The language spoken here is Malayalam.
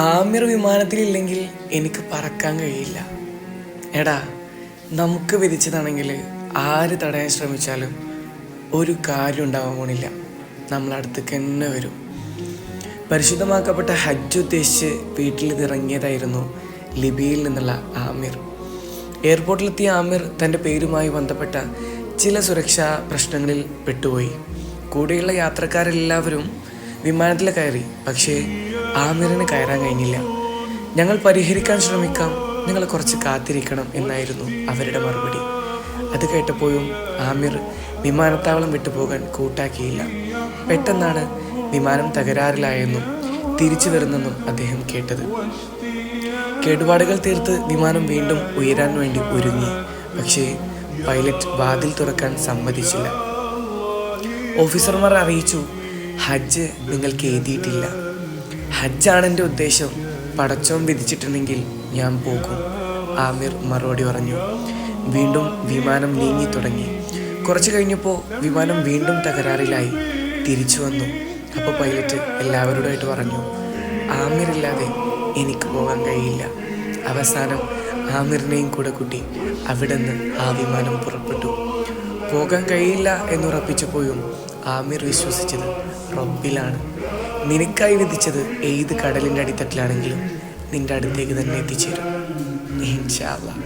ആമിർ വിമാനത്തിലില്ലെങ്കിൽ എനിക്ക് പറക്കാൻ കഴിയില്ല. എടാ, നമുക്ക് വിധിച്ചതാണെങ്കിൽ ആര് തടയാൻ ശ്രമിച്ചാലും ഒരു കാര്യം ഉണ്ടാവാൻ പോണില്ല. നമ്മളടുത്തേക്ക് തന്നെ വരും. പരിശുദ്ധമാക്കപ്പെട്ട ഹജ്ജ് ഉദ്ദേശിച്ച് വീട്ടിൽ ഇറങ്ങിയതായിരുന്നു ലിബിയയിൽ നിന്നുള്ള ആമിർ. എയർപോർട്ടിലെത്തിയ ആമിർ തൻ്റെ പേരുമായി ബന്ധപ്പെട്ട ചില സുരക്ഷാ പ്രശ്നങ്ങളിൽ പെട്ടുപോയി. കൂടെയുള്ള യാത്രക്കാരെല്ലാവരും വിമാനത്തിൽ കയറി, പക്ഷേ ആമിറിന് കയറാൻ കഴിഞ്ഞില്ല. ഞങ്ങൾ പരിഹരിക്കാൻ ശ്രമിക്കാം, നിങ്ങൾ കുറച്ച് കാത്തിരിക്കണം എന്നായിരുന്നു അവരുടെ മറുപടി. അത് കേട്ടപ്പോഴും ആമിർ വിമാനത്താവളം വിട്ടുപോകാൻ കൂട്ടാക്കിയില്ല. പെട്ടെന്നാണ് വിമാനം തകരാറിലായെന്നും തിരിച്ചു വരുന്നെന്നും അദ്ദേഹം കേട്ടത്. കേടുപാടുകൾ തീർത്ത് വിമാനം വീണ്ടും ഉയരാൻ വേണ്ടി ഒരുങ്ങി. പക്ഷേ പൈലറ്റ് വാതിൽ തുറക്കാൻ സമ്മതിച്ചില്ല. ഓഫീസർമാർ അറിയിച്ചു, ഹജ്ജ് നിങ്ങൾക്ക് എഴുതിയിട്ടില്ല. ഹജ്ജാണ് എൻ്റെ ഉദ്ദേശം. പടച്ചോൻ വിധിച്ചിട്ടുണ്ടെങ്കിൽ ഞാൻ പോകും, ആമിർ മറുപടി പറഞ്ഞു. വീണ്ടും വിമാനം നീങ്ങി തുടങ്ങി. കുറച്ച് കഴിഞ്ഞപ്പോൾ വിമാനം വീണ്ടും തകരാറിലായി. തിരിച്ചു വന്നു. അപ്പോൾ പൈലറ്റ് എല്ലാവരോടായിട്ട് പറഞ്ഞു, ആമിറില്ലാതെ എനിക്ക് പോകാൻ കഴിയില്ല. അവസാനം ആമിറിനെയും കൂടെ കൂട്ടി അവിടെ നിന്ന് ആ വിമാനം പുറപ്പെട്ടു. പോകാൻ കഴിയില്ല എന്നുറപ്പിച്ചപ്പോഴും ആമിർ വിശ്വസിച്ചത് റബ്ബിലാണ്. നിനക്കായി വിധിച്ചത് ഏത് കടലിൻ്റെ അടിത്തട്ടിലാണെങ്കിലും നിൻ്റെ അടുത്തേക്ക് തന്നെ എത്തിച്ചേരും, ഇൻഷാ അല്ലാഹ്.